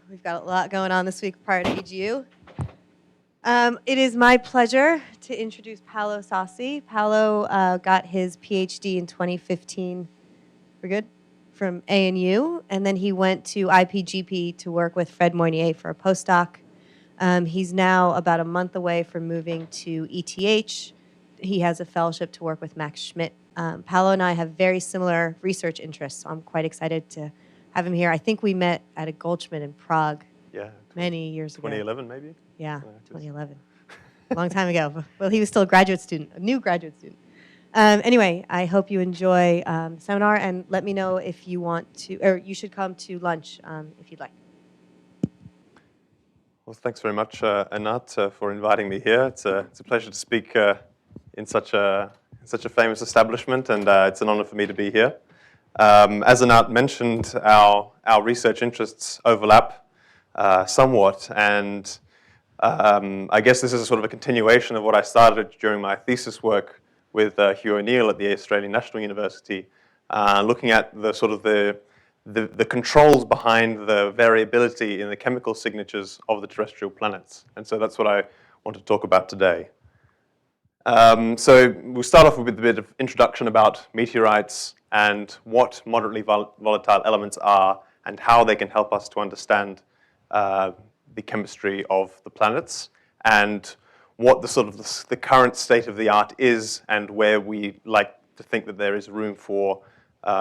We've got a lot going on this week prior to EGU. It is my pleasure to introduce Paolo Sossi. Paolo got his PhD in 2015. We're good? From ANU, and then he went to IPGP to work with Fred Moynier for a postdoc. He's now about a month away from moving to ETH. He has a fellowship to work with Max Schmidt. Paolo and I have very similar research interests, so I'm quite excited to have him here. I think we met at a Goldschmidt in Prague many years ago. 2011, maybe? Yeah, 2011. A long time ago. Well, he was still a graduate student, a new graduate student. Anyway, I hope you enjoy the seminar, and let me know if you want to, or you should come to lunch if you'd like. Well, thanks very much, Anat, for inviting me here. It's a pleasure to speak in such a famous establishment, and it's an honor for me to be here. As Anat mentioned, our research interests overlap somewhat, and I guess this is a sort of a continuation of what I started during my thesis work with Hugh O'Neill at the Australian National University, looking at the sort of the controls behind the variability in the chemical signatures of the terrestrial planets. And so that's what I want to talk about today. So we'll start off with a bit of introduction about meteorites and what moderately volatile elements are and how they can help us to understand the chemistry of the planets, and what the sort of the current state of the art is, and where we like to think that there is room for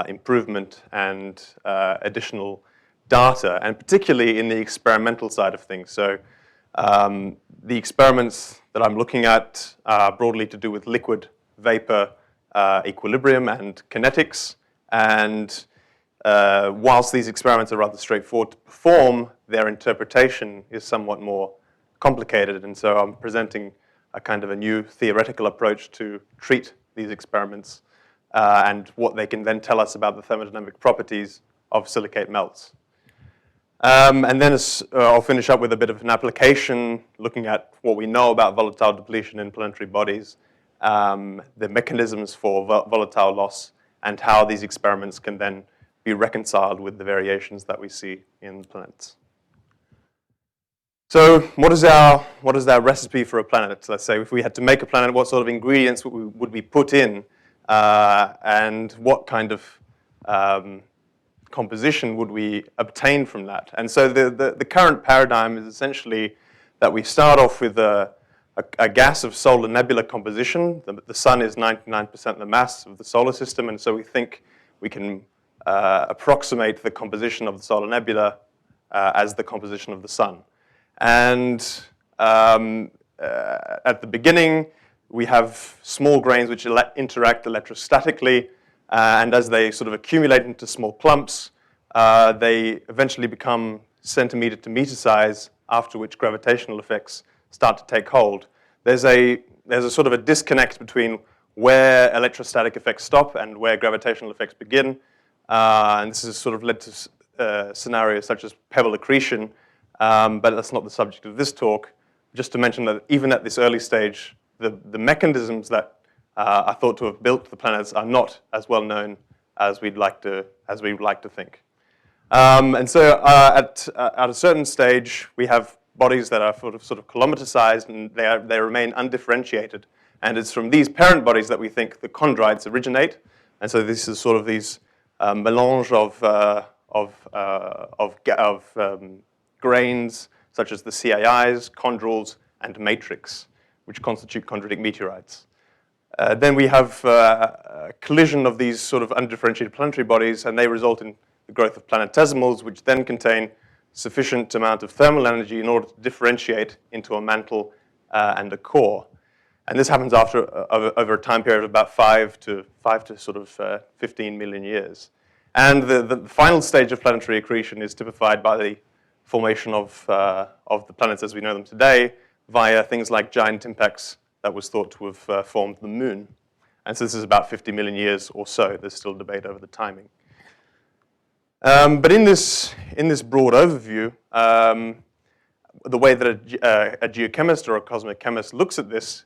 improvement and additional data, and particularly in the experimental side of things. So the experiments that I'm looking at are broadly to do with liquid vapor equilibrium and kinetics, and whilst these experiments are rather straightforward to perform, their interpretation is somewhat more complicated, and so I'm presenting a kind of a new theoretical approach to treat these experiments and what they can then tell us about the thermodynamic properties of silicate melts. And then I'll finish up with a bit of an application looking at what we know about volatile depletion in planetary bodies, the mechanisms for volatile loss, and how these experiments can then be reconciled with the variations that we see in the planets. So what is our recipe for a planet? Let's say if we had to make a planet, what sort of ingredients would we put in, and what kind of composition would we obtain from that? And so the current paradigm is essentially that we start off with a gas of solar nebula composition. The sun is 99% the mass of the solar system, and so we think we can approximate the composition of the solar nebula as the composition of the sun. And at the beginning, we have small grains which interact electrostatically, and as they sort of accumulate into small clumps, they eventually become centimeter to meter size, after which gravitational effects start to take hold. There's a sort of a disconnect between where electrostatic effects stop and where gravitational effects begin, and this has sort of led to scenarios such as pebble accretion, but that's not the subject of this talk. Just to mention that even at this early stage, the mechanisms that are thought to have built the planets are not as well known as we'd like to think. And so at a certain stage, we have bodies that are sort of kilometer-sized, and they remain undifferentiated. And it's from these parent bodies that we think the chondrites originate. And so this is sort of these melange of grains, such as the CAIs, chondrules, and matrix, which constitute chondritic meteorites. Then we have a collision of these sort of undifferentiated planetary bodies, and they result in the growth of planetesimals, which then contain sufficient amount of thermal energy in order to differentiate into a mantle and a core. And this happens over a time period of about 5 to sort of 15 million years. And the final stage of planetary accretion is typified by the formation of the planets as we know them today via things like giant impacts that was thought to have formed the moon. And so this is about 50 million years or so. There's still debate over the timing. But in this broad overview, the way that a geochemist or a cosmic chemist looks at this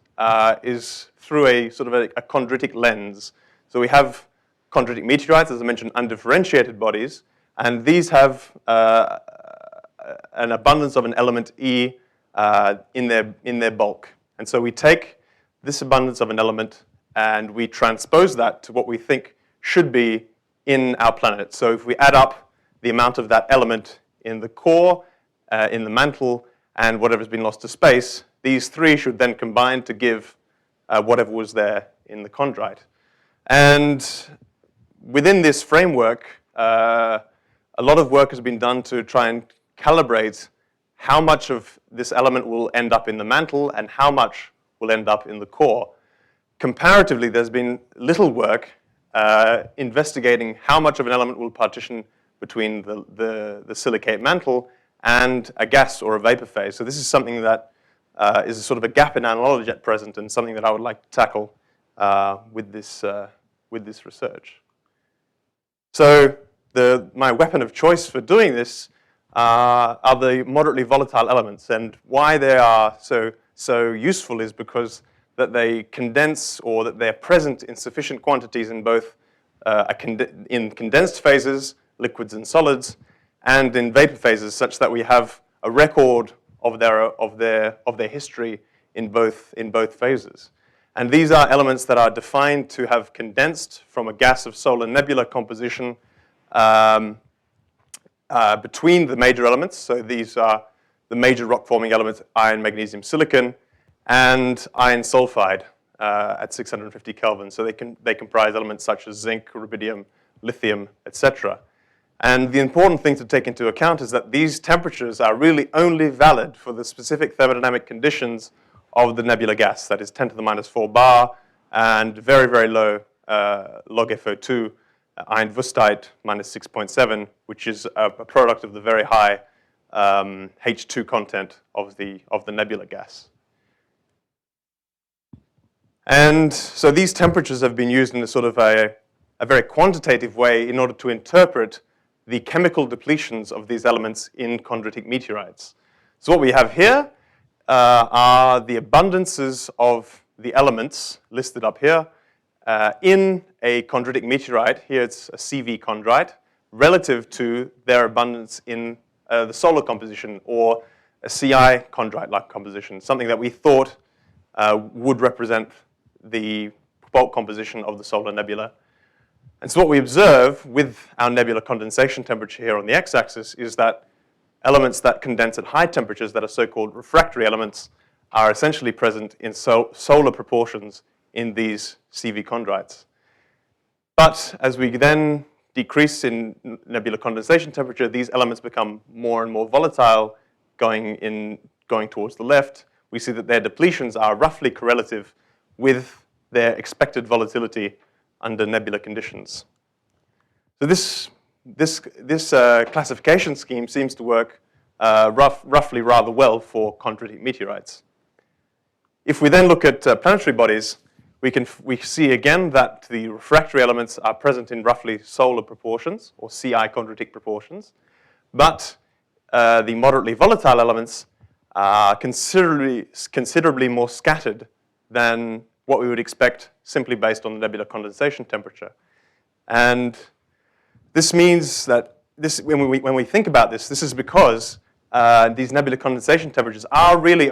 is through a sort of a chondritic lens. So we have chondritic meteorites, as I mentioned, undifferentiated bodies, and these have an abundance of an element E in their bulk. And so we take this abundance of an element and we transpose that to what we think should be in our planet. So if we add up the amount of that element in the core, in the mantle, and whatever's been lost to space, these three should then combine to give whatever was there in the chondrite. And within this framework, a lot of work has been done to try and calibrate how much of this element will end up in the mantle and how much will end up in the core. Comparatively, there's been little work investigating how much of an element will partition between the silicate mantle and a gas or a vapor phase. So this is something that is a sort of a gap in our knowledge at present, and something that I would like to tackle with this research. So my weapon of choice for doing this are the moderately volatile elements, and why they are so useful is because that they condense, or that they're present in sufficient quantities in both in condensed phases, liquids and solids, and in vapor phases, such that we have a record of their history in both phases. And these are elements that are defined to have condensed from a gas of solar nebula composition between the major elements. So these are the major rock-forming elements: iron, magnesium, silicon, and iron sulfide at 650 Kelvin. So they comprise elements such as zinc, rubidium, lithium, etc. And the important thing to take into account is that these temperatures are really only valid for the specific thermodynamic conditions of the nebula gas, that is 10 to the minus 4 bar, and very, very low log FO2, iron wüstite minus 6.7, which is a product of the very high H2 content of the nebula gas. And so these temperatures have been used in a sort of a very quantitative way in order to interpret the chemical depletions of these elements in chondritic meteorites. So what we have here are the abundances of the elements listed up here in a chondritic meteorite. Here it's a CV chondrite, relative to their abundance in the solar composition, or a CI chondrite-like composition, something that we thought would represent the bulk composition of the solar nebula. And so what we observe with our nebular condensation temperature here on the x-axis is that elements that condense at high temperatures, that are so-called refractory elements, are essentially present in solar proportions in these CV chondrites. But as we then decrease in nebular condensation temperature, these elements become more and more volatile, going towards the left. We see that their depletions are roughly correlative with their expected volatility under nebular conditions. So this classification scheme seems to work roughly rather well for chondritic meteorites. If we then look at planetary bodies, we see again that the refractory elements are present in roughly solar proportions, or CI chondritic proportions, but the moderately volatile elements are considerably more scattered than what we would expect simply based on the nebular condensation temperature. And this means that when we think about this, this is because these nebular condensation temperatures are really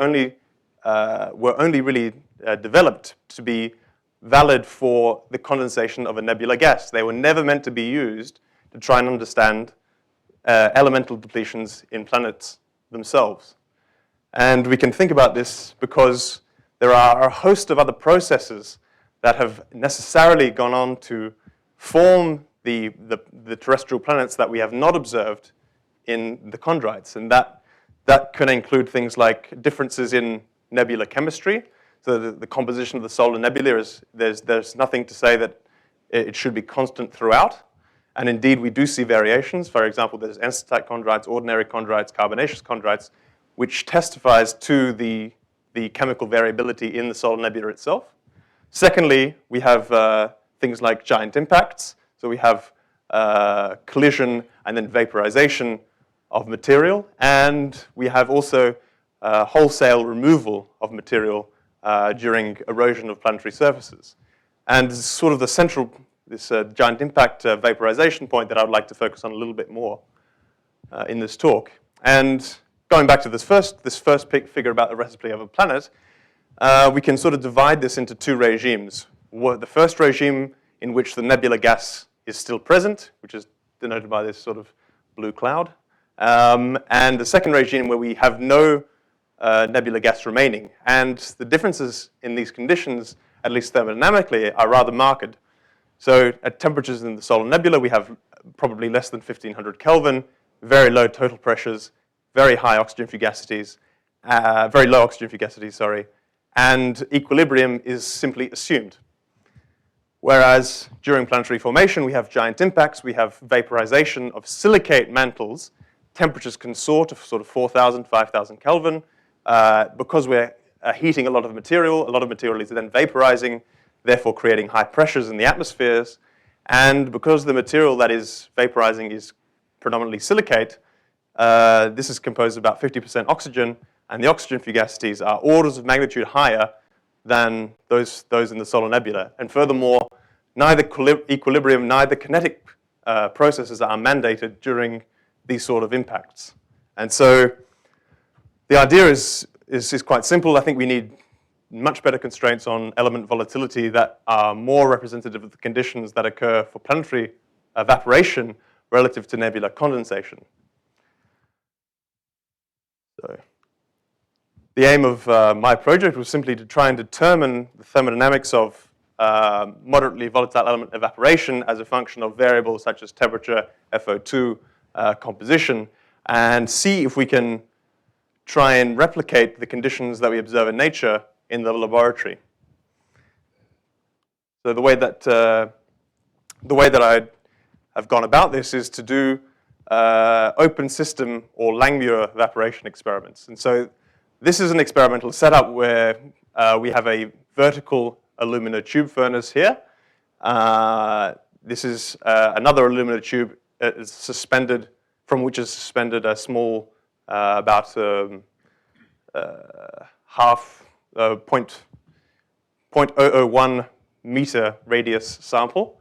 were only really developed to be valid for the condensation of a nebula gas. They were never meant to be used to try and understand elemental depletions in planets themselves. And we can think about this because there are a host of other processes that have necessarily gone on to form the terrestrial planets that we have not observed in the chondrites. And that can include things like differences in nebular chemistry. So the composition of the solar nebula there's nothing to say that it should be constant throughout. And indeed, we do see variations. For example, there's ansatite chondrites, ordinary chondrites, carbonaceous chondrites, which testifies to the chemical variability in the solar nebula itself. Secondly, we have things like giant impacts. So we have collision and then vaporization of material. And we have also wholesale removal of material during erosion of planetary surfaces. And this is sort of the central, this giant impact vaporization point that I would like to focus on a little bit more in this talk. And going back to this first figure about the recipe of a planet, we can sort of divide this into two regimes. The first regime in which the nebular gas is still present, which is denoted by this sort of blue cloud, and the second regime where we have no nebular gas remaining. And the differences in these conditions, at least thermodynamically, are rather marked. So at temperatures in the solar nebula, we have probably less than 1500 Kelvin, very low total pressures, very high oxygen fugacities, very low oxygen fugacities, sorry, and equilibrium is simply assumed. Whereas during planetary formation, we have giant impacts, we have vaporization of silicate mantles. Temperatures can soar to sort of 4,000, 5,000 Kelvin. Because we're heating a lot of material is then vaporizing, therefore creating high pressures in the atmospheres. And because the material that is vaporizing is predominantly silicate, this is composed of about 50% oxygen, and the oxygen fugacities are orders of magnitude higher than those in the solar nebula. And furthermore, neither equilibrium, neither kinetic processes are mandated during these sort of impacts. And so the idea is quite simple. I think we need much better constraints on element volatility that are more representative of the conditions that occur for planetary evaporation relative to nebular condensation. So the aim of my project was simply to try and determine the thermodynamics of moderately volatile element evaporation as a function of variables such as temperature, FO2, composition, and see if we can try and replicate the conditions that we observe in nature in the laboratory. So the way that I have gone about this is to do open system or Langmuir evaporation experiments. And so this is an experimental setup where we have a vertical aluminum tube furnace here. This is another aluminum tube suspended, from which is suspended a small, about 0.001 meter radius sample.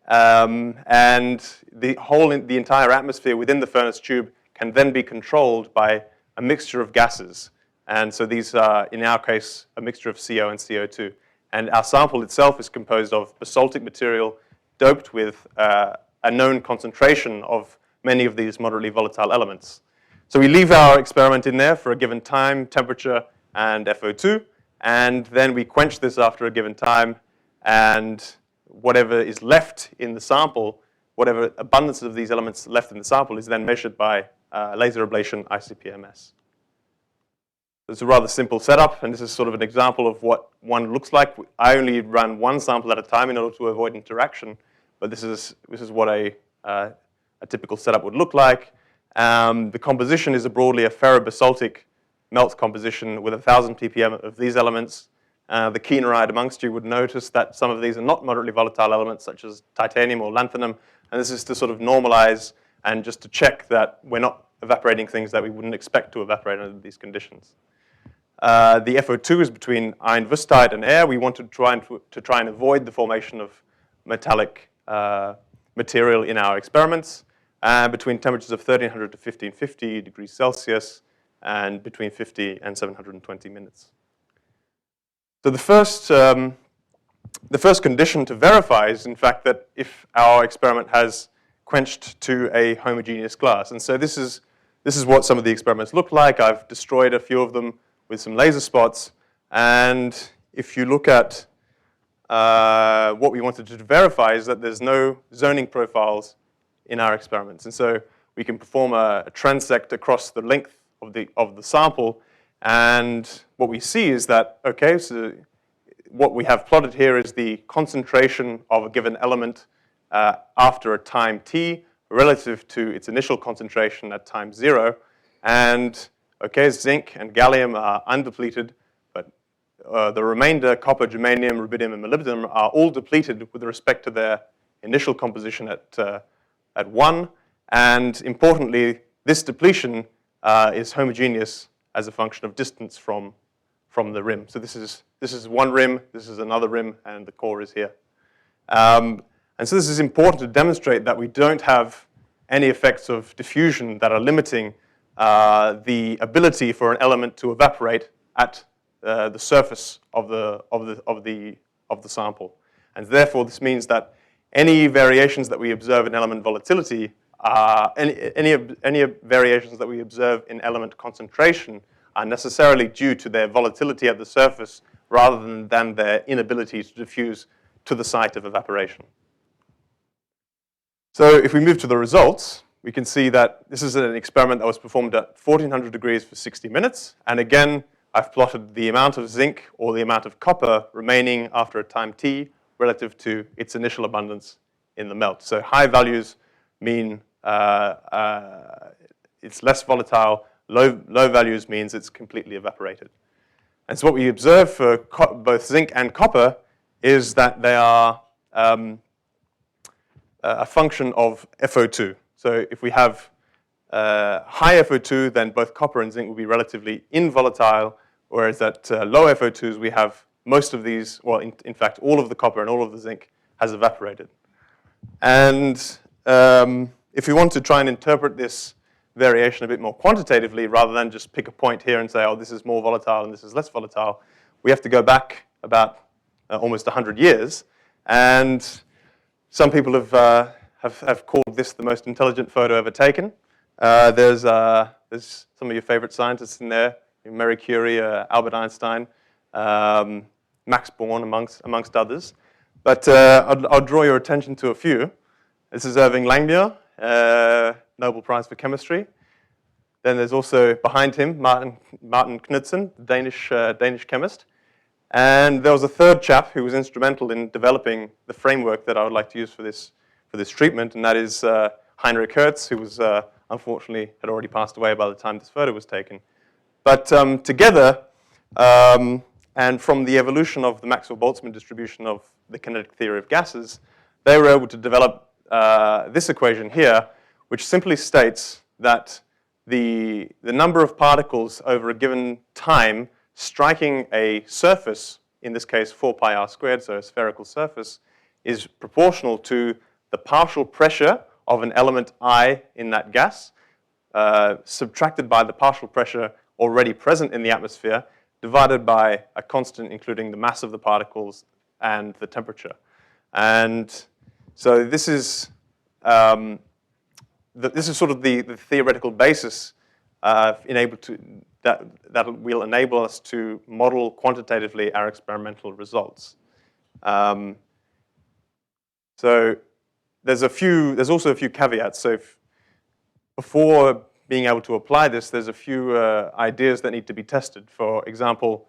And the entire atmosphere within the furnace tube can then be controlled by a mixture of gases. And so these are, in our case, a mixture of CO and CO2. And our sample itself is composed of basaltic material doped with a known concentration of many of these moderately volatile elements. So we leave our experiment in there for a given time, temperature, and FO2, and then we quench this after a given time, and whatever is left in the sample, whatever abundance of these elements left in the sample is then measured by laser ablation ICP-MS. It's a rather simple setup, and this is sort of an example of what one looks like. I only run one sample at a time in order to avoid interaction, but this is what a typical setup would look like. The composition is broadly a ferrobasaltic melt composition with 1,000 ppm of these elements. The keen-eyed amongst you would notice that some of these are not moderately volatile elements, such as titanium or lanthanum, and this is to sort of normalize and just to check that we're not evaporating things that we wouldn't expect to evaporate under these conditions. The FO2 is between iron wüstite and air. We want to try and avoid the formation of metallic material in our experiments, between temperatures of 1300 to 1550 degrees Celsius and between 50 and 720 minutes. So the first condition to verify is, in fact, that if our experiment has quenched to a homogeneous glass. And so this is what some of the experiments look like. I've destroyed a few of them with some laser spots. And if you look at what we wanted to verify is that there's no zoning profiles in our experiments. And so we can perform a transect across the length of the sample. And what we see is that, okay, so what we have plotted here is the concentration of a given element after a time t relative to its initial concentration at time 0. And, okay, zinc and gallium are undepleted, but the remainder, copper, germanium, rubidium, and molybdenum, are all depleted with respect to their initial composition at 1. And importantly, this depletion is homogeneous as a function of distance from the rim. So this is one rim, this is another rim, and the core is here. And so this is important to demonstrate that we don't have any effects of diffusion that are limiting the ability for an element to evaporate at the surface of the sample. And therefore, this means that any variations that we observe in element volatility, any variations that we observe in element concentration are necessarily due to their volatility at the surface rather than their inability to diffuse to the site of evaporation. So if we move to the results, we can see that this is an experiment that was performed at 1400 degrees for 60 minutes. And again, I've plotted the amount of zinc or the amount of copper remaining after a time t relative to its initial abundance in the melt. So high values mean it's less volatile. Low values means it's completely evaporated. And so what we observe for both zinc and copper is that they are a function of FO2. So if we have high FO2, then both copper and zinc will be relatively involatile, whereas at low FO2s, we have most of these, well, in fact, all of the copper and all of the zinc has evaporated. And if we want to try and interpret this variation a bit more quantitatively, rather than just pick a point here and say, oh, this is more volatile and this is less volatile, we have to go back about almost 100 years. And some people have called this the most intelligent photo ever taken. There's some of your favorite scientists in there, Marie Curie, Albert Einstein, Max Born, amongst others. But I'll draw your attention to a few. This is Irving Langmuir, Nobel Prize for Chemistry. Then there's also, behind him, Martin Knudsen, Danish chemist. And there was a third chap who was instrumental in developing the framework that I would like to use for this treatment, and that is Heinrich Hertz, who was unfortunately had already passed away by the time this photo was taken. But together, and from the evolution of the Maxwell-Boltzmann distribution of the kinetic theory of gases, they were able to develop this equation here, which simply states that the number of particles over a given time striking a surface, in this case 4 pi r squared, so a spherical surface, is proportional to the partial pressure of an element I in that gas, subtracted by the partial pressure already present in the atmosphere, divided by a constant including the mass of the particles and the temperature. And so this is sort of the theoretical basis that will enable us to model quantitatively our experimental results. So there's also a few caveats. So before being able to apply this, there's a few ideas that need to be tested. For example,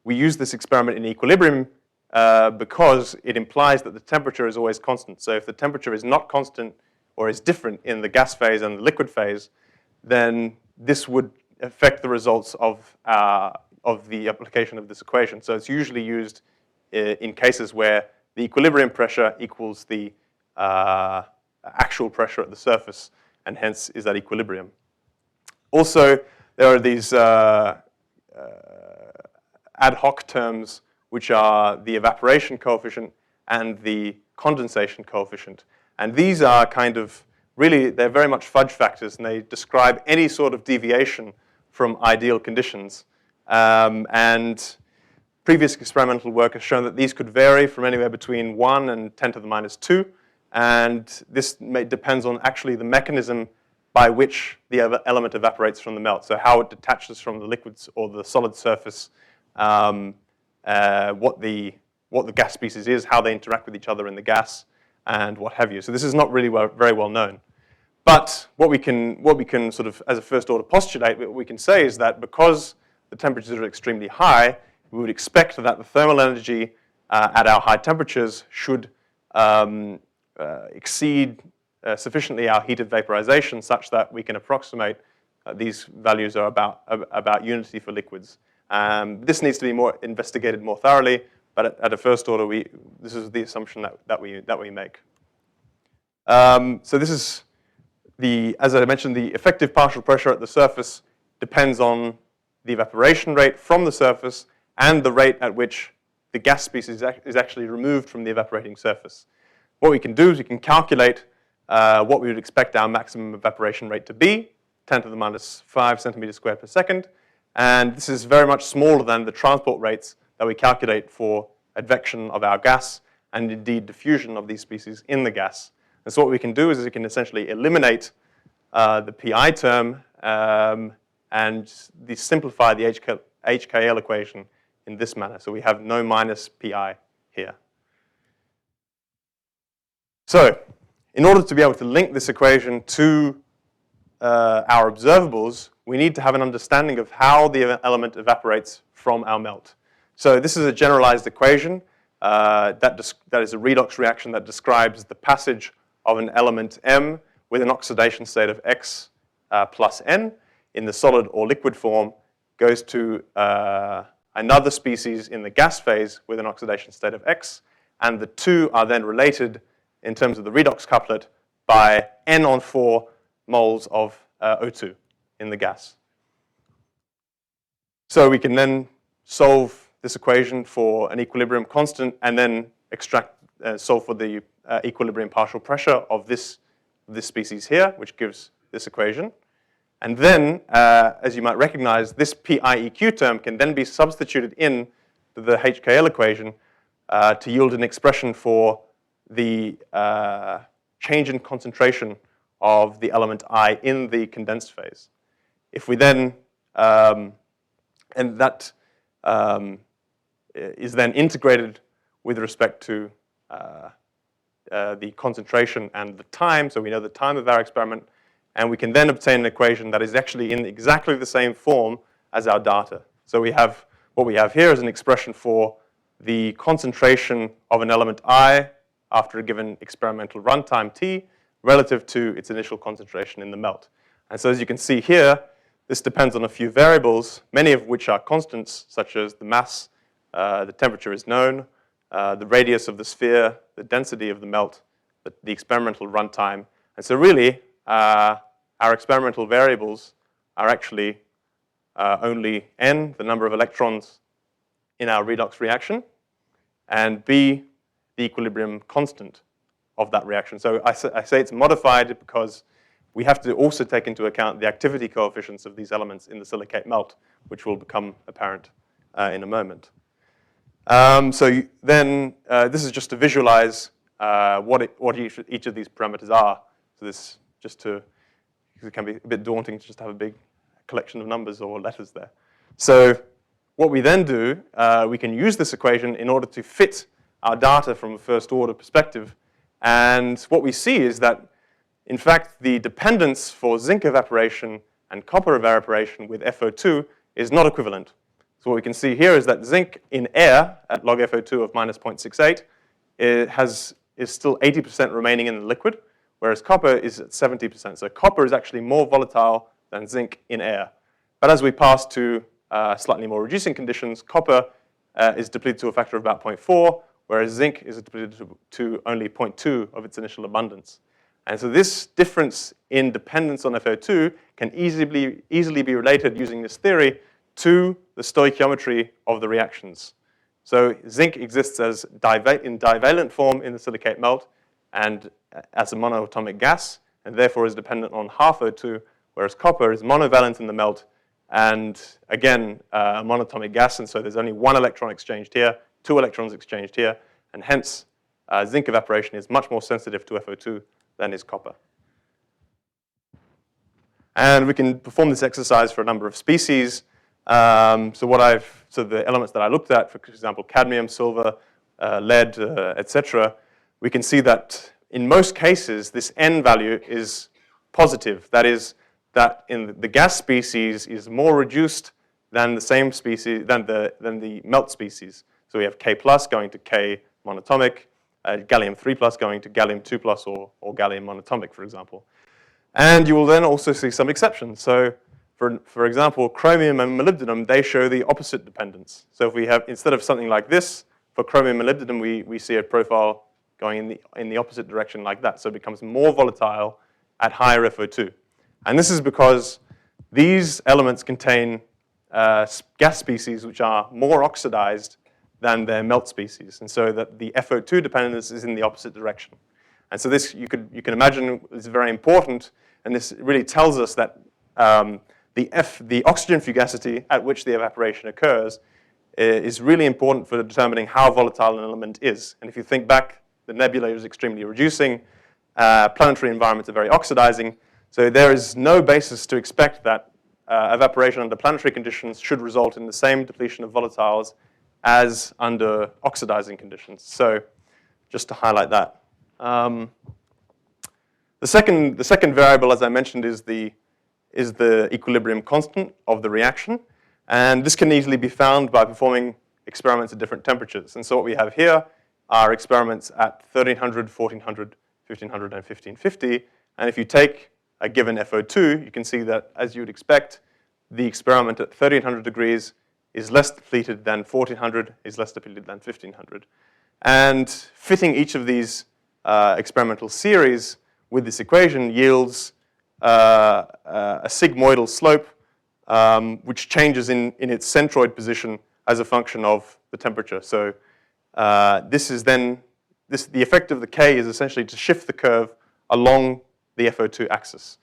we use this experiment in equilibrium because it implies that the temperature is always constant. So if the temperature is not constant or is different in the gas phase and the liquid phase, then this would affect the results of the application of this equation. So it's usually used in cases where the equilibrium pressure equals the actual pressure at the surface, and hence is at equilibrium. Also, there are these ad hoc terms, which are the evaporation coefficient and the condensation coefficient. And these are kind of, really, they're very much fudge factors, and they describe any sort of deviation from ideal conditions. And previous experimental work has shown that these could vary from anywhere between 1 and 10 to the minus 2. And this depends on actually the mechanism by which the element evaporates from the melt. So how it detaches from the liquids or the solid surface, what the gas species is, how they interact with each other in the gas, and what have you. So this is not really very well known. But what we can sort of, as a first order postulate, what we can say is that because the temperatures are extremely high, we would expect that the thermal energy at our high temperatures should exceed sufficiently our heat of vaporization such that we can approximate these values are about unity for liquids. This needs to be investigated more thoroughly, but at a first order, this is the assumption that we make. So this is as I mentioned, the effective partial pressure at the surface depends on the evaporation rate from the surface and the rate at which the gas species is actually removed from the evaporating surface. What we can do is we can calculate what we would expect our maximum evaporation rate to be, 10 to the minus 5 centimeters squared per second. And this is very much smaller than the transport rates that we calculate for advection of our gas and indeed diffusion of these species in the gas. And so what we can do is we can essentially eliminate the PI term and simplify the HKL equation in this manner. So we have no minus PI here. So in order to be able to link this equation to our observables, we need to have an understanding of how the element evaporates from our melt. So this is a generalized equation that is a redox reaction that describes the passage of an element M with an oxidation state of X plus N in the solid or liquid form goes to another species in the gas phase with an oxidation state of X, and the two are then related in terms of the redox couplet by N on 4 moles of O2 in the gas. So we can then solve this equation for an equilibrium constant and then solve for the equilibrium partial pressure of this species here, which gives this equation. And then, as you might recognize, this PIEQ term can then be substituted in the HKL equation to yield an expression for the change in concentration of the element I in the condensed phase. If we then, and that is then integrated with respect to the concentration and the time, so we know the time of our experiment, and we can then obtain an equation that is actually in exactly the same form as our data. So what we have here is an expression for the concentration of an element I after a given experimental runtime T relative to its initial concentration in the melt. And so as you can see here, this depends on a few variables, many of which are constants, such as the mass, the temperature is known, the radius of the sphere, the density of the melt, the experimental runtime. And so really, our experimental variables are actually only N, the number of electrons in our redox reaction, and B, the equilibrium constant of that reaction. So I say it's modified because we have to also take into account the activity coefficients of these elements in the silicate melt, which will become apparent in a moment. So then this is just to visualize what each of these parameters are. So this just to, because it can be a bit daunting to just have a big collection of numbers or letters there. So what we then do, we can use this equation in order to fit our data from a first order perspective. And what we see is that, in fact, the dependence for zinc evaporation and copper evaporation with FO2 is not equivalent. So what we can see here is that zinc in air at log FO2 of minus 0.68 is still 80% remaining in the liquid, whereas copper is at 70%. So copper is actually more volatile than zinc in air. But as we pass to slightly more reducing conditions, copper is depleted to a factor of about 0.4, whereas zinc is depleted to only 0.2 of its initial abundance. And so this difference in dependence on FO2 can easily be related using this theory to the stoichiometry of the reactions. So zinc exists as in divalent form in the silicate melt and as a monoatomic gas, and therefore is dependent on half O2, whereas copper is monovalent in the melt and, again, a monatomic gas, and so there's only one electron exchanged here, 2 electrons exchanged here, and hence zinc evaporation is much more sensitive to FO2 than is copper. And we can perform this exercise for a number of species. So the elements that I looked at, for example, cadmium, silver, lead, etc., we can see that in most cases, this N value is positive. That is, that in the gas species is more reduced than the same species, than the melt species. So we have K plus going to K monatomic, gallium 3 plus going to gallium 2 plus or gallium monatomic, for example. And you will then also see some exceptions. So for example, chromium and molybdenum, they show the opposite dependence. So if we have, instead of something like this, for chromium and molybdenum, we see a profile going in the opposite direction like that. So it becomes more volatile at higher FO2. And this is because these elements contain gas species which are more oxidized than their melt species. And so that the FO2 dependence is in the opposite direction. And so this, you can imagine, is very important. And this really tells us that the oxygen fugacity at which the evaporation occurs is really important for determining how volatile an element is. And if you think back, the nebula is extremely reducing, planetary environments are very oxidizing, so there is no basis to expect that evaporation under planetary conditions should result in the same depletion of volatiles as under oxidizing conditions. So just to highlight that. The second variable, as I mentioned, is the equilibrium constant of the reaction. And this can easily be found by performing experiments at different temperatures. And so what we have here are experiments at 1300, 1400, 1500, and 1550. And if you take a given FO2, you can see that, as you would expect, the experiment at 1300 degrees is less depleted than 1400, is less depleted than 1500. And fitting each of these experimental series with this equation yields a sigmoidal slope which changes in its centroid position as a function of the temperature. So this is then, the effect of the K is essentially to shift the curve along the FO2 axis.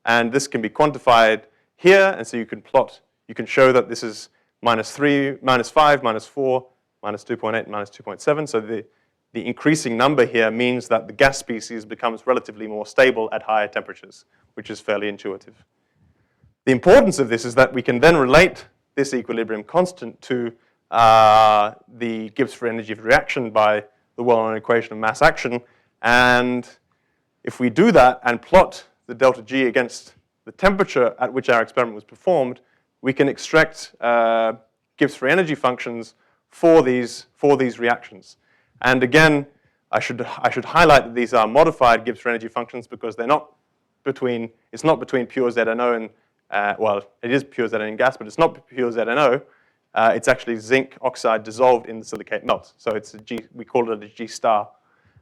And this can be quantified here, and so you can plot, you can show that this is -3, -5, -4, -2.8, -2.7. So the increasing number here means that the gas species becomes relatively more stable at higher temperatures, which is fairly intuitive. The importance of this is that we can then relate this equilibrium constant to the Gibbs free energy of reaction by the well-known equation of mass action. And if we do that and plot the delta G against the temperature at which our experiment was performed, we can extract Gibbs free energy functions for these reactions. And again, I should highlight that these are modified Gibbs free energy functions because they're not between, it's not between pure ZNO and, well, it is pure ZNO in gas, but it's not pure ZNO. It's actually zinc oxide dissolved in the silicate melt. So it's a G, we call it a G star.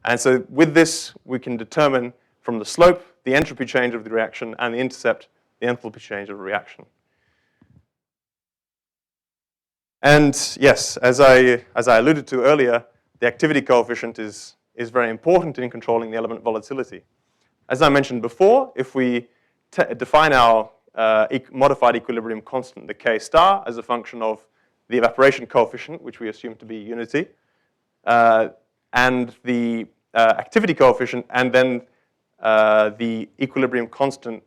And so with this, we can determine from the slope the entropy change of the reaction and the intercept the enthalpy change of the reaction. And yes, as I alluded to earlier, the activity coefficient is very important in controlling the element volatility. As I mentioned before, if we define our modified equilibrium constant, the K star, as a function of the evaporation coefficient, which we assume to be unity, and the activity coefficient, and then the equilibrium constant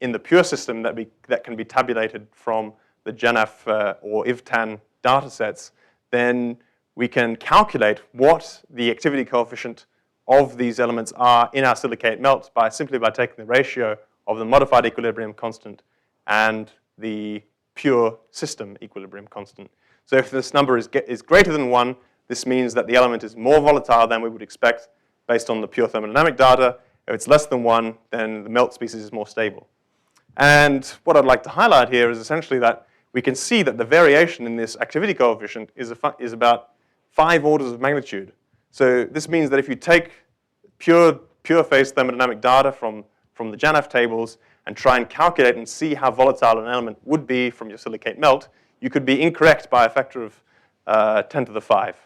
in the pure system that can be tabulated from the JANAF or IVTAN data sets, then we can calculate what the activity coefficient of these elements are in our silicate melt simply by taking the ratio of the modified equilibrium constant and the pure system equilibrium constant. So if this number is greater than 1, this means that the element is more volatile than we would expect based on the pure thermodynamic data. If it's less than 1, then the melt species is more stable. And what I'd like to highlight here is essentially that we can see that the variation in this activity coefficient is about 5 orders of magnitude. So this means that if you take pure phase thermodynamic data from the JANAF tables and try and calculate and see how volatile an element would be from your silicate melt, you could be incorrect by a factor of 10 to the 5.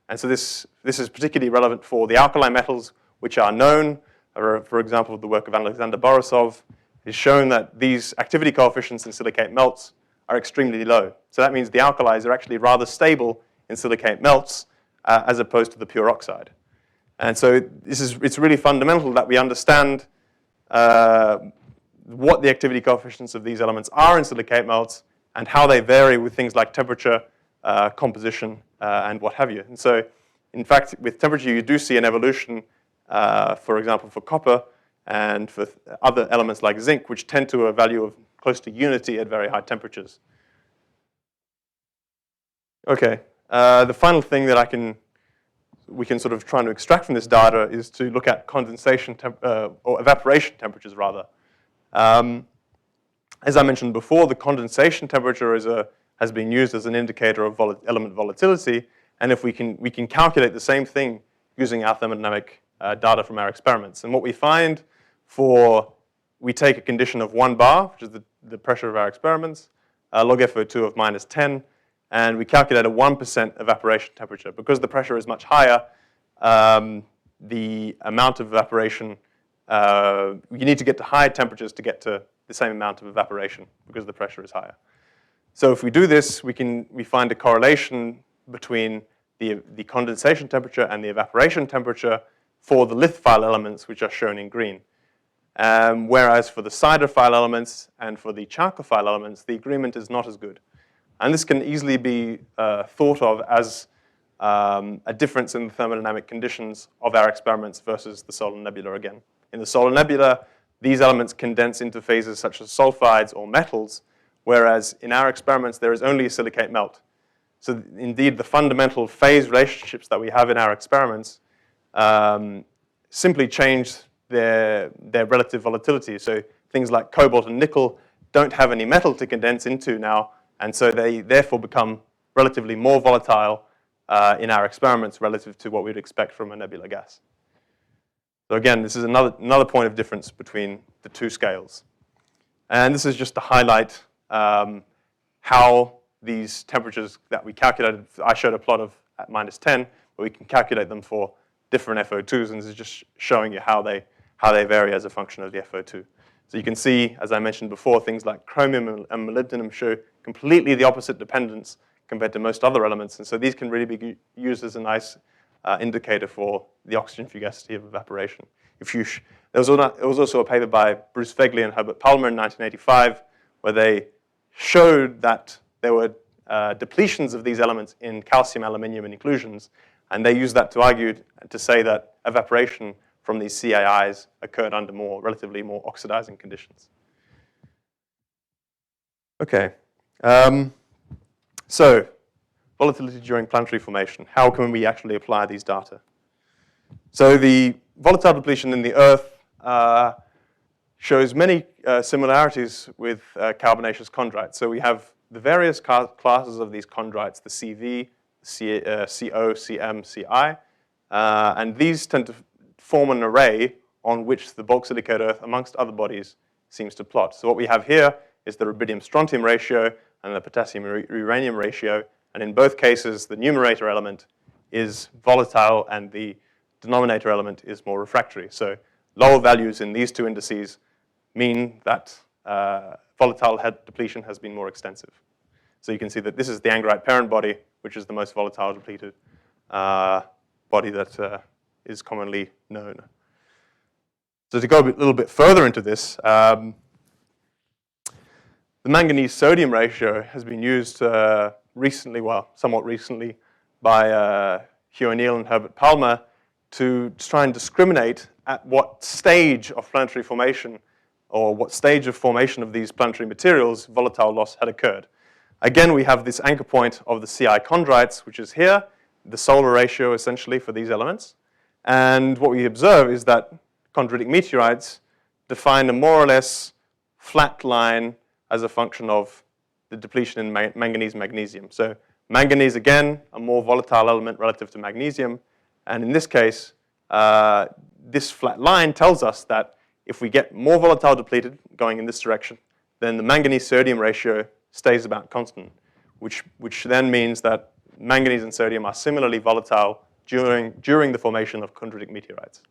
And so this is particularly relevant for the alkali metals, which are known. For example, the work of Alexander Borisov has shown that these activity coefficients in silicate melts are extremely low. So that means the alkalis are actually rather stable in silicate melts as opposed to the pure oxide. And so it's really fundamental that we understand what the activity coefficients of these elements are in silicate melts and how they vary with things like temperature, composition, and what have you. And so, in fact, with temperature, you do see an evolution, for example, for copper and for other elements like zinc, which tend to a value of close to unity at very high temperatures. Okay, the final thing that we can sort of try to extract from this data is to look at condensation or evaporation temperatures rather. As I mentioned before, the condensation temperature has been used as an indicator of element volatility, and if we can calculate the same thing using our thermodynamic data from our experiments. And what we find we take a condition of 1 bar, which is the pressure of our experiments, log FO2 of -10, and we calculate a 1% evaporation temperature. Because the pressure is much higher, the amount of evaporation, you need to get to higher temperatures to get to the same amount of evaporation because the pressure is higher. So if we do this, we find a correlation between the condensation temperature and the evaporation temperature for the lithophile elements, which are shown in green. Whereas for the siderophile elements and for the chalcophile elements, the agreement is not as good. And this can easily be thought of as a difference in the thermodynamic conditions of our experiments versus the solar nebula again. In the solar nebula, these elements condense into phases such as sulfides or metals, whereas in our experiments, there is only a silicate melt. So indeed, the fundamental phase relationships that we have in our experiments simply change their relative volatility. So things like cobalt and nickel don't have any metal to condense into now, and so they therefore become relatively more volatile in our experiments relative to what we'd expect from a nebula gas. So again, this is another point of difference between the two scales. And this is just to highlight how these temperatures that we calculated, I showed a plot of at -10, but we can calculate them for different FO2s, and this is just showing you how they vary as a function of the FO2. So you can see, as I mentioned before, things like chromium and molybdenum show completely the opposite dependence compared to most other elements, and so these can really be used as a nice indicator for the oxygen fugacity of evaporation. There was also a paper by Bruce Fegley and Herbert Palmer in 1985 where they showed that there were depletions of these elements in calcium, aluminium, and inclusions, and they used that to argue to say that evaporation from these CAIs occurred under relatively more oxidizing conditions. Okay, so volatility during planetary formation. How can we actually apply these data? So the volatile depletion in the Earth shows many similarities with carbonaceous chondrites. So we have the various classes of these chondrites, the CV, CO, CM, CI, and these tend to form an array on which the bulk silicate Earth, amongst other bodies, seems to plot. So what we have here is the rubidium-strontium ratio and the potassium-uranium ratio, and in both cases, the numerator element is volatile and the denominator element is more refractory. So lower values in these two indices mean that volatile depletion has been more extensive. So you can see that this is the angerite parent body, which is the most volatile depleted body that is commonly known. So to go a little bit further into this, the manganese-sodium ratio has been used recently, well, somewhat recently, by Hugh O'Neill and Herbert Palmer to try and discriminate at what stage of planetary formation or what stage of formation of these planetary materials volatile loss had occurred. Again, we have this anchor point of the CI chondrites, which is here, the solar ratio essentially for these elements. And what we observe is that chondritic meteorites define a more or less flat line as a function of the depletion in manganese and magnesium. So manganese, again, a more volatile element relative to magnesium. And in this case, this flat line tells us that if we get more volatile depleted going in this direction, then the manganese-sodium ratio stays about constant, which then means that manganese and sodium are similarly volatile during the formation of chondritic meteorites.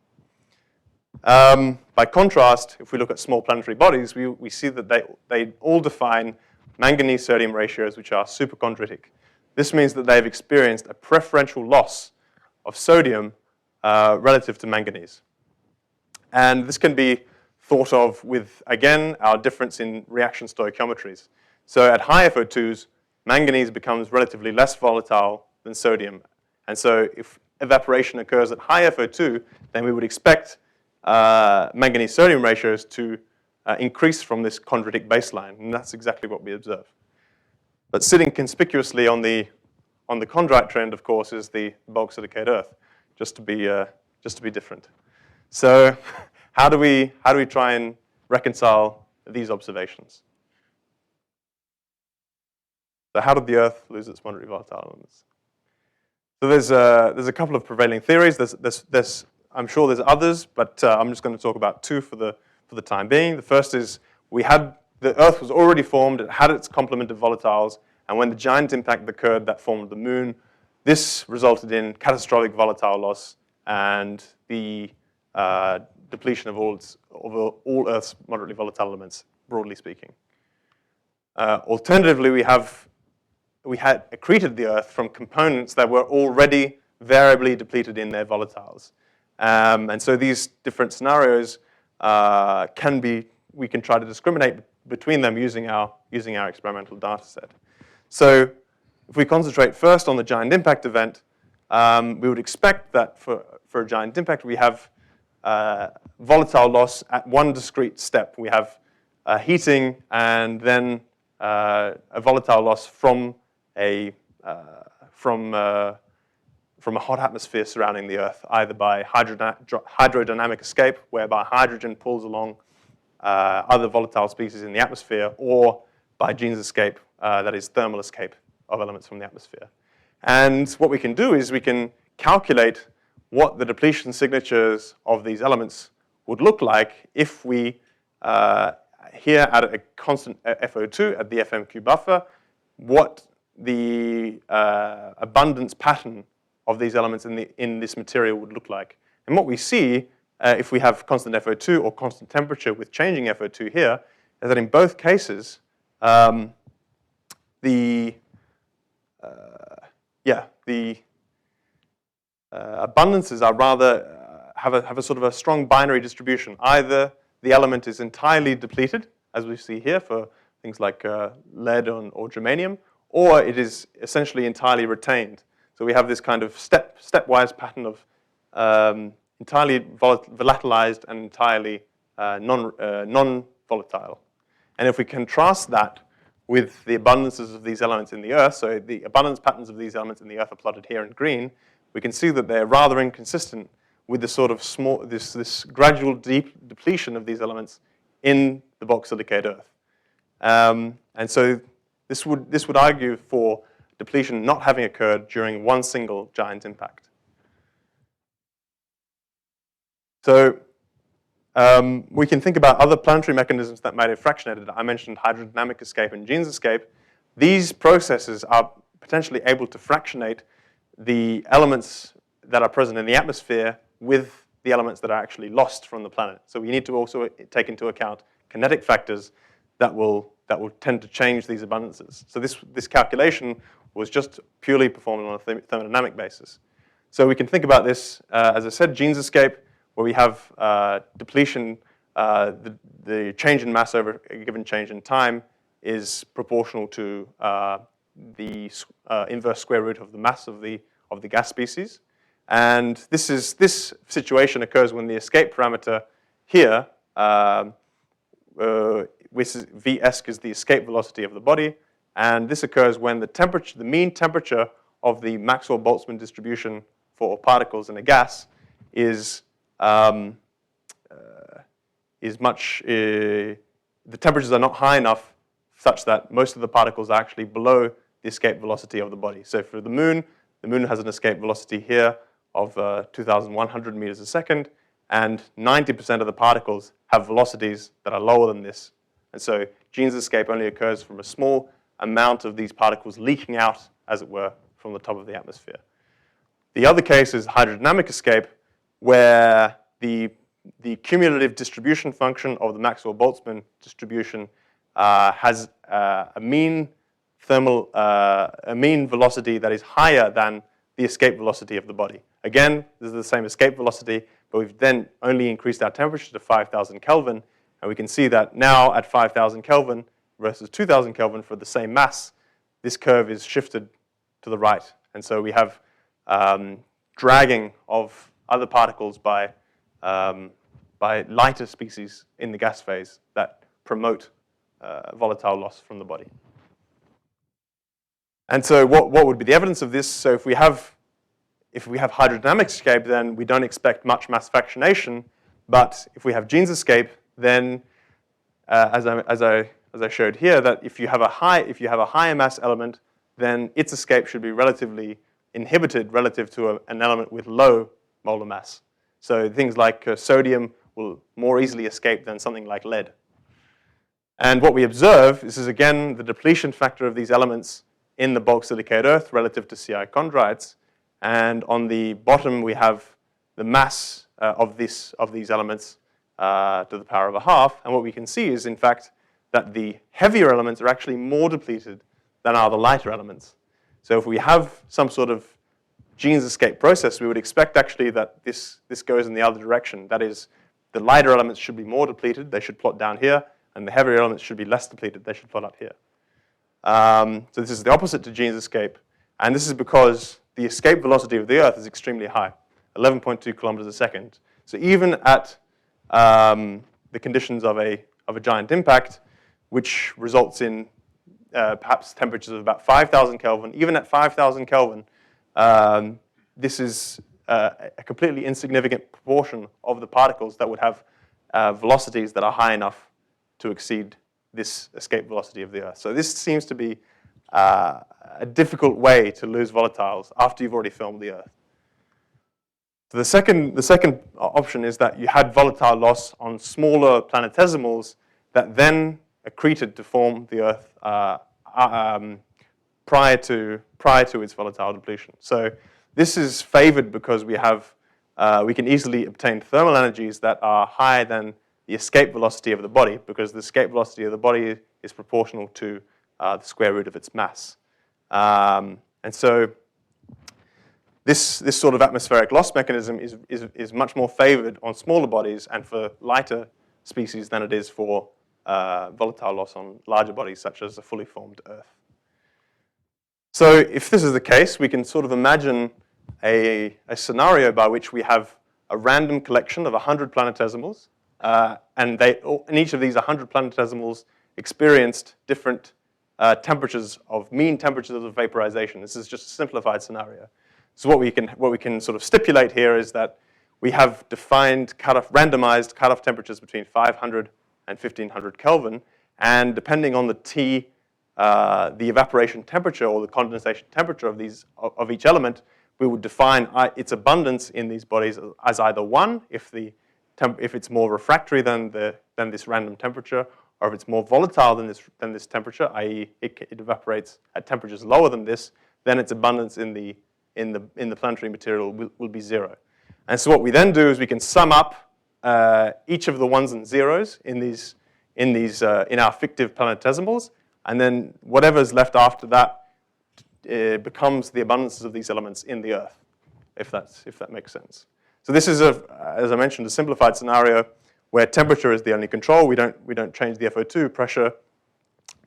By contrast, if we look at small planetary bodies, we see that they all define manganese-sodium ratios which are superchondritic. This means that they've experienced a preferential loss of sodium relative to manganese. And this can be thought of with, again, our difference in reaction stoichiometries. So at high FO2s, manganese becomes relatively less volatile than sodium. And so if evaporation occurs at high FO2, then we would expect manganese-sodium ratios to increase from this chondritic baseline, and that's exactly what we observe. But sitting conspicuously on the chondrite trend, of course, is the bulk silicate Earth, just to be different. So how do we try and reconcile these observations? So how did the Earth lose its moderately volatile elements? So there's a couple of prevailing theories. I'm sure there's others, but I'm just going to talk about two for the time being. The first is the Earth was already formed. It had its complement of volatiles, and when the giant impact occurred that formed the Moon, this resulted in catastrophic volatile loss and the depletion of all Earth's moderately volatile elements broadly speaking. Alternatively, we had accreted the Earth from components that were already variably depleted in their volatiles. And so these different scenarios we can try to discriminate between them using our experimental data set. So if we concentrate first on the giant impact event, we would expect that for a giant impact, we have volatile loss at one discrete step. We have heating and then a volatile loss from a hot atmosphere surrounding the Earth, either by hydrodynamic escape, whereby hydrogen pulls along other volatile species in the atmosphere, or by Jeans escape, that is thermal escape of elements from the atmosphere. And what we can do is we can calculate what the depletion signatures of these elements would look like if we, here at a constant FO2 at the FMQ buffer, what the abundance pattern of these elements in this material would look like. And what we see, if we have constant FO2 or constant temperature with changing FO2 here, is that in both cases, the abundances are rather have a sort of a strong binary distribution. Either the element is entirely depleted, as we see here for things like lead or germanium, or it is essentially entirely retained. So we have this kind of stepwise pattern of entirely volatilized and entirely non-volatile. And if we contrast that with the abundances of these elements in the Earth, so the abundance patterns of these elements in the Earth are plotted here in green, we can see that they're rather inconsistent with the sort of this gradual deep depletion of these elements in the bulk silicate Earth. And so this would argue for depletion not having occurred during one single giant impact. So we can think about other planetary mechanisms that might have fractionated. I mentioned hydrodynamic escape and Jeans escape. These processes are potentially able to fractionate the elements that are present in the atmosphere with the elements that are actually lost from the planet. So we need to also take into account kinetic factors that will tend to change these abundances. So this calculation was just purely performed on a thermodynamic basis. So we can think about this, as I said, Jeans escape, where we have depletion, the change in mass over a given change in time is proportional to the inverse square root of the mass of the gas species. And this situation occurs when the escape parameter here, which is Vs is the escape velocity of the body, and this occurs when the mean temperature of the Maxwell-Boltzmann distribution for particles in a gas is the temperatures are not high enough such that most of the particles are actually below the escape velocity of the body. So for the moon has an escape velocity here of 2,100 meters a second, and 90% of the particles have velocities that are lower than this. And so Jeans escape only occurs from a small amount of these particles leaking out, as it were, from the top of the atmosphere. The other case is hydrodynamic escape, where the cumulative distribution function of the Maxwell-Boltzmann distribution has a mean velocity that is higher than the escape velocity of the body. Again, this is the same escape velocity, but we've then only increased our temperature to 5,000 Kelvin, and we can see that now at 5,000 Kelvin versus 2,000 Kelvin for the same mass, this curve is shifted to the right. And so we have dragging of other particles by lighter species in the gas phase that promote volatile loss from the body. And so what would be the evidence of this? So if we have hydrodynamic escape, then we don't expect much mass fractionation. But if we have Jeans escape, then as I showed here, that if you have a higher mass element, then its escape should be relatively inhibited relative to an element with low molar mass. So things like sodium will more easily escape than something like lead. And what we observe, this is again the depletion factor of these elements in the bulk silicate Earth relative to CI chondrites. And on the bottom, we have the mass of these elements to the power of a half. And what we can see is, in fact, that the heavier elements are actually more depleted than are the lighter elements. So if we have some sort of Jeans escape process, we would expect actually that this goes in the other direction. That is, the lighter elements should be more depleted. They should plot down here, and the heavier elements should be less depleted. They should plot up here. So this is the opposite to Jeans escape, and this is because the escape velocity of the Earth is extremely high, 11.2 kilometers a second. So even at the conditions of a giant impact, which results in perhaps temperatures of about 5,000 Kelvin, even at 5,000 Kelvin, this is a completely insignificant proportion of the particles that would have velocities that are high enough to exceed this escape velocity of the Earth. So this seems to be a difficult way to lose volatiles after you've already filmed the Earth. So the second option is that you had volatile loss on smaller planetesimals that then accreted to form the Earth prior to its volatile depletion. So this is favored because we can easily obtain thermal energies that are higher than the escape velocity of the body, because the escape velocity of the body is proportional to the square root of its mass. And so this sort of atmospheric loss mechanism is much more favored on smaller bodies and for lighter species than it is for volatile loss on larger bodies, such as a fully formed Earth. So if this is the case, we can sort of imagine a scenario by which we have a random collection of 100 planetesimals, and each of these 100 planetesimals experienced different mean temperatures of vaporization. This is just a simplified scenario. So what we can sort of stipulate here is that we have defined randomized cutoff temperatures between 500 and 1500 Kelvin, and depending on the evaporation temperature or the condensation temperature of each element, we would define its abundance in these bodies as either 1 if it's more refractory than this random temperature, or if it's more volatile than this temperature, i.e. it evaporates at temperatures lower than this, then its abundance in the planetary material will be 0. And so what we then do is we can sum up each of the ones and zeros in our fictive planetesimals, and then whatever's left after that becomes the abundances of these elements in the Earth, if that makes sense. So this is, as I mentioned, a simplified scenario where temperature is the only control. We don't change the FO2 pressure,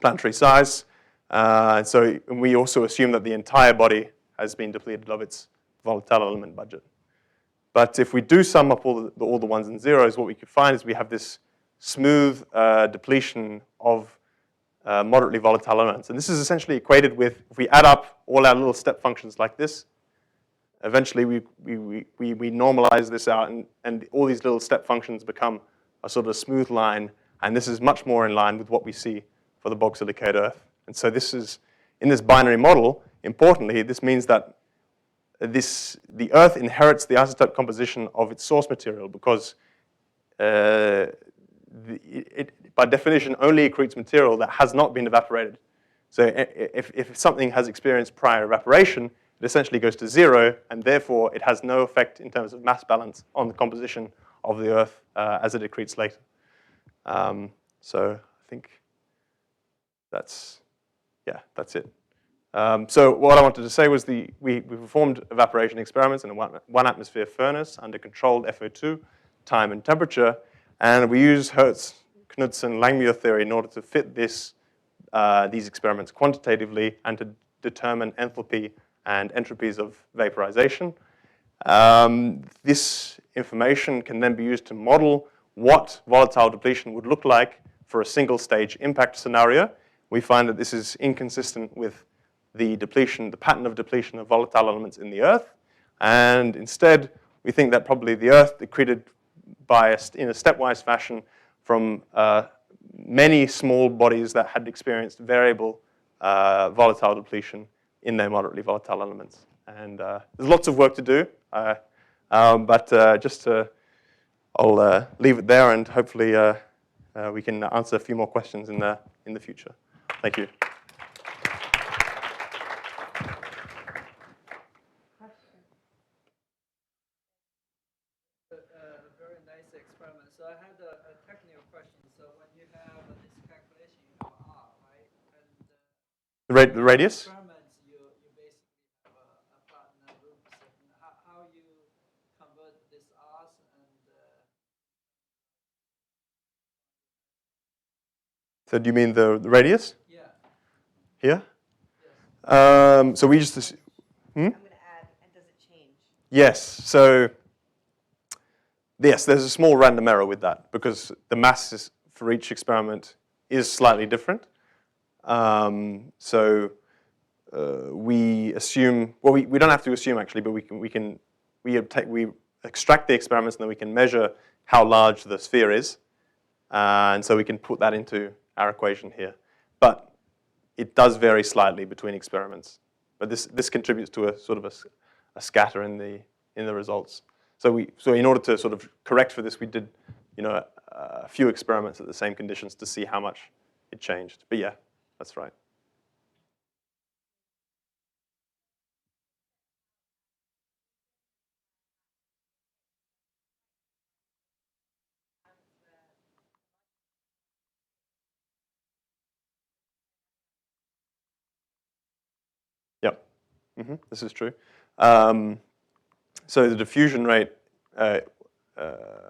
planetary size, and so we also assume that the entire body has been depleted of its volatile element budget. But if we do sum up all the ones and zeros, what we could find is we have this smooth depletion of moderately volatile elements. And this is essentially equated with, if we add up all our little step functions like this, eventually we normalize this out, and all these little step functions become a sort of smooth line, and this is much more in line with what we see for the bog silicate Earth. And so this is, in this binary model, importantly, this means that the Earth inherits the isotope composition of its source material because it by definition only accretes material that has not been evaporated. So if something has experienced prior evaporation, it essentially goes to 0, and therefore it has no effect in terms of mass balance on the composition of the Earth as it accretes later. So I think that's it. So what I wanted to say was we performed evaporation experiments in a one atmosphere furnace under controlled FO2, time and temperature, and we used Hertz, Knudsen, Langmuir theory in order to fit these experiments quantitatively and to determine enthalpy and entropies of vaporization. This information can then be used to model what volatile depletion would look like for a single stage impact scenario. We find that this is inconsistent with the pattern of depletion of volatile elements in the Earth, and instead we think that probably the Earth accreted in a stepwise fashion from many small bodies that had experienced variable volatile depletion in their moderately volatile elements. And there's lots of work to do, but I'll leave it there, and hopefully we can answer a few more questions in the future. Thank you. Very nice experiment. So I had a technical question. So when you have this calculation The radius? Experiments, you basically have a partner loops. And how you convert this R's and So do you mean the radius? yeah, Here? yes. So we just... I'm going to add, and does it change? Yes, so... Yes, there's a small random error with that because the mass for each experiment is slightly different. So we assume, well, we don't have to assume actually, but we extract the experiments and then we can measure how large the sphere is, and so we can put that into our equation here. But it does vary slightly between experiments. But this contributes to a sort of a scatter in the results. So in order to sort of correct for this, we did a few experiments at the same conditions to see how much it changed. But yeah, that's right. Yep. This is true. So the diffusion rate,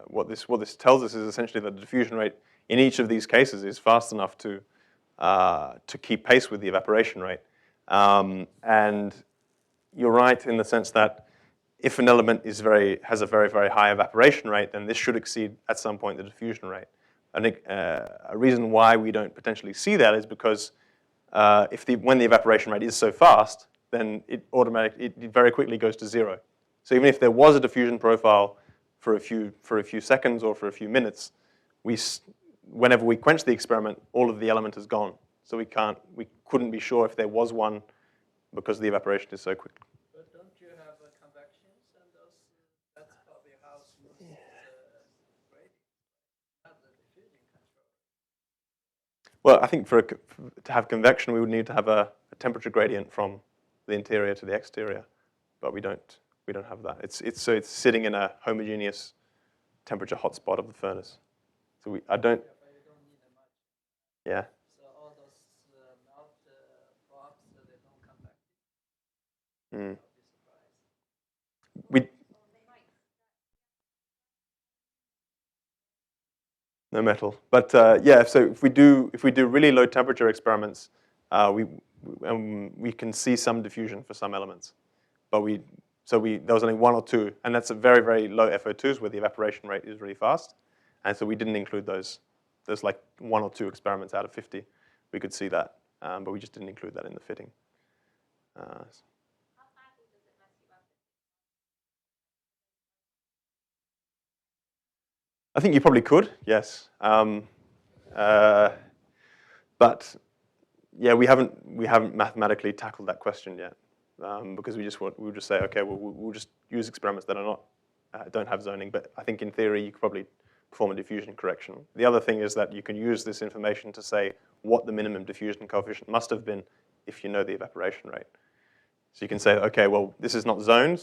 what this tells us is essentially that the diffusion rate in each of these cases is fast enough to keep pace with the evaporation rate. And you're right in the sense that if an element has a very, very high evaporation rate, then this should exceed at some point the diffusion rate. And a reason why we don't potentially see that is because when the evaporation rate is so fast, then it very quickly goes to zero. So even if there was a diffusion profile for a few seconds or for a few minutes, whenever we quench the experiment, all of the element is gone. So we couldn't be sure if there was one because the evaporation is so quick. But don't you have convections and those? That's probably how smooth the gradient, not the diffusion control. Well, I think to have convection, we would need to have a temperature gradient from the interior to the exterior, but we don't have that. It's sitting in a homogeneous temperature hotspot of the furnace. So I don't. Yeah, but you don't need much. Yeah. So all those melt blocks, they don't come back. Mm. I'll be surprised. We no metal, but yeah. So if we do really low temperature experiments, we can see some diffusion for some elements, but there was only one or two, and that's a very, very low FO2s where the evaporation rate is really fast, and so we didn't include those. There's like one or two experiments out of 50 we could see that, but we just didn't include that in the fitting. I think you probably could, yes, but yeah, we haven't mathematically tackled that question yet, because we'll just say, okay, well, we'll just use experiments that are not don't have zoning. But I think in theory you could probably perform a diffusion correction. The other thing is that you can use this information to say what the minimum diffusion coefficient must have been if you know the evaporation rate. So you can say, okay, well, this is not zoned,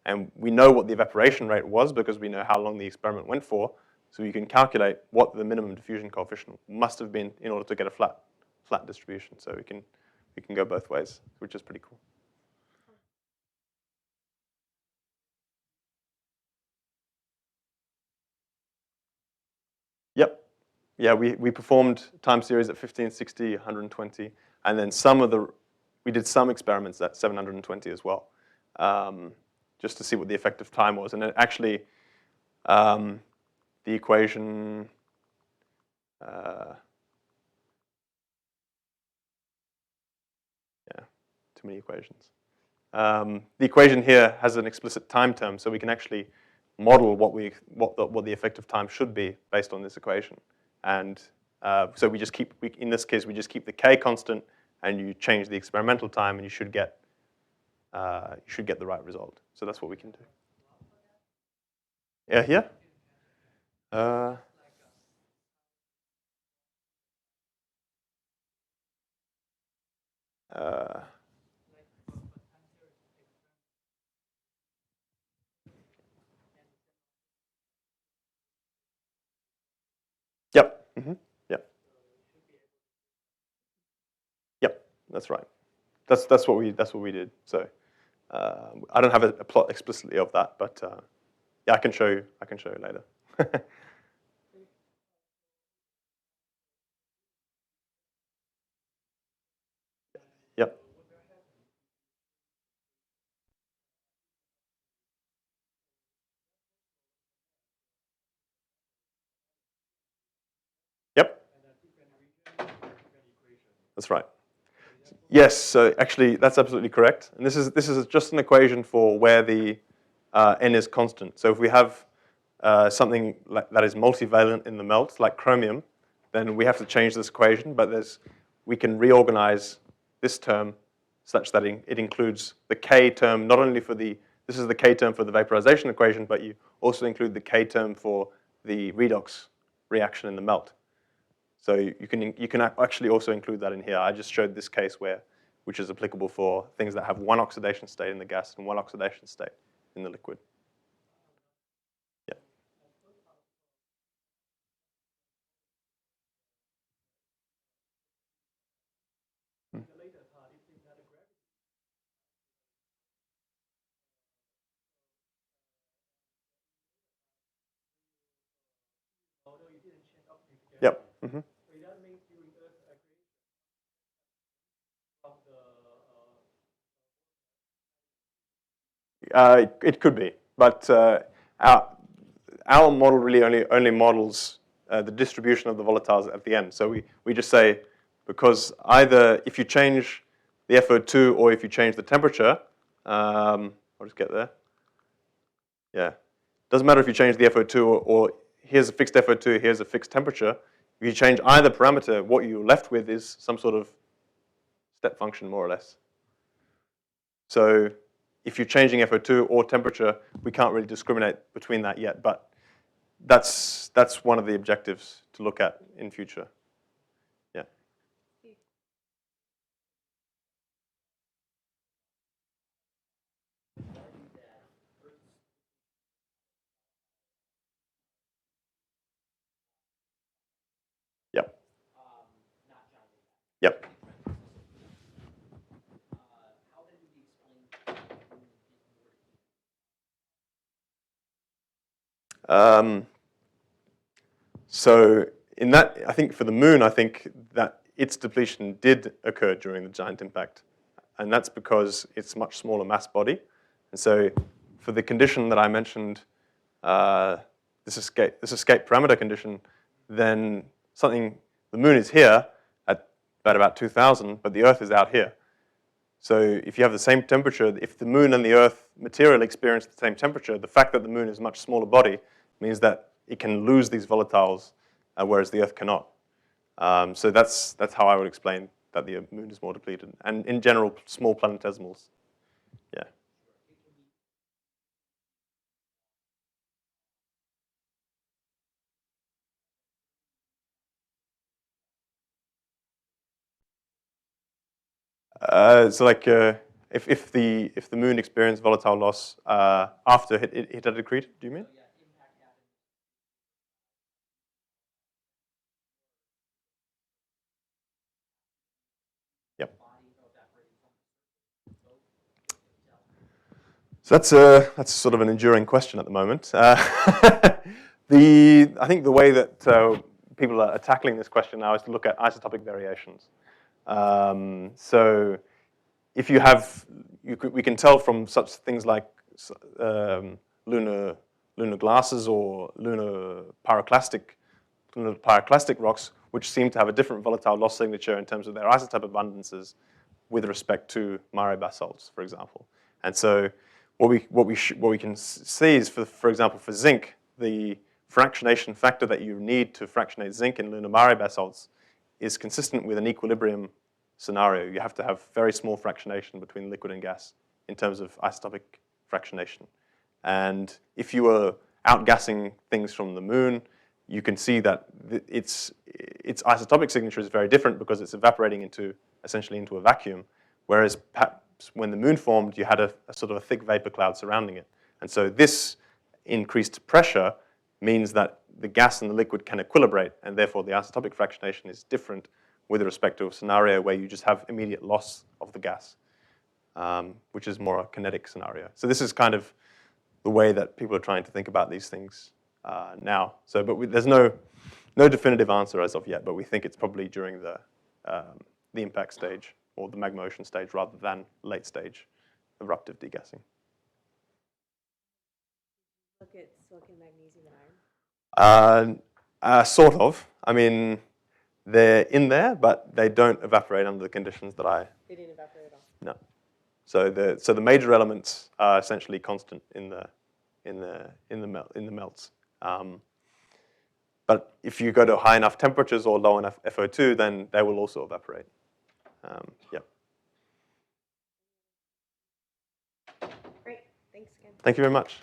and we know what the evaporation rate was because we know how long the experiment went for. So you can calculate what the minimum diffusion coefficient must have been in order to get a flat distribution. So we can go both ways, which is pretty cool. Yep. Yeah, we performed time series at 15, 60, 120, and then we did some experiments at 720 as well, just to see what the effective time was. And it actually, the equation, yeah, too many equations. The equation here has an explicit time term, so we can actually model what the effective time should be based on this equation. And so in this case, we just keep the k constant, and you change the experimental time, and you should get the right result. So that's what we can do. Yeah, here. Yep. Mm-hmm. Yep. Yep. That's right. That's what we did. So I don't have a plot explicitly of that, but yeah, I can show you later. Yep. Yep. That's right. Yes, so actually that's absolutely correct. And this is just an equation for where the n is constant. So if we have something that is multivalent in the melt, like chromium, then we have to change this equation, but we can reorganize this term such that it includes the K term, not only for this is the K term for the vaporization equation, but you also include the K term for the redox reaction in the melt. So you can actually also include that in here. I just showed this case which is applicable for things that have one oxidation state in the gas and one oxidation state in the liquid. Yeah. Yep. Mm-hmm. It could be, but our model really only models the distribution of the volatiles at the end. So we just say, because either if you change the FO2 or if you change the temperature, I'll just get there. Yeah. Doesn't matter if you change the FO2 or here's a fixed FO2, here's a fixed temperature. If you change either parameter, what you're left with is some sort of step function, more or less. So if you're changing FO2 or temperature, we can't really discriminate between that yet, but that's one of the objectives to look at in future. Yeah. Yep. Yep. So in that, I think for the moon, I think that its depletion did occur during the giant impact. And that's because it's a much smaller mass body. And so for the condition that I mentioned, this escape parameter condition, then the moon is here at about 2000, but the Earth is out here. So if you have the same temperature, if the moon and the Earth material experience the same temperature, the fact that the moon is a much smaller body means that it can lose these volatiles, whereas the Earth cannot. So that's how I would explain that the moon is more depleted. And in general, small planetesimals. Yeah. So like if the moon experienced volatile loss after it had accreted, do you mean? Yep. So that's sort of an enduring question at the moment. I think the way that people are tackling this question now is to look at isotopic variations. So if you have, we can tell from such things like lunar glasses or lunar pyroclastic rocks, which seem to have a different volatile loss signature in terms of their isotope abundances with respect to mare basalts, for example. And so what we can see is, for example, for zinc, the fractionation factor that you need to fractionate zinc in lunar mare basalts is consistent with an equilibrium scenario. You have to have very small fractionation between liquid and gas in terms of isotopic fractionation. And if you were outgassing things from the moon, you can see that its isotopic signature is very different because it's evaporating essentially into a vacuum, whereas perhaps when the moon formed, you had a sort of a thick vapor cloud surrounding it. And so this increased pressure means that the gas and the liquid can equilibrate, and therefore the isotopic fractionation is different with respect to a scenario where you just have immediate loss of the gas, which is more a kinetic scenario. So this is kind of the way that people are trying to think about these things now. So, but there's no definitive answer as of yet, but we think it's probably during the impact stage or the magma ocean stage rather than late stage eruptive degassing. Look at silicon, magnesium, and iron. Sort of. I mean, they're in there, but they don't evaporate under the conditions that I. They didn't evaporate at all. No. So the major elements are essentially constant in the melts. But if you go to high enough temperatures or low enough FO2, then they will also evaporate. Yeah. Great. Thanks again. Thank you very much.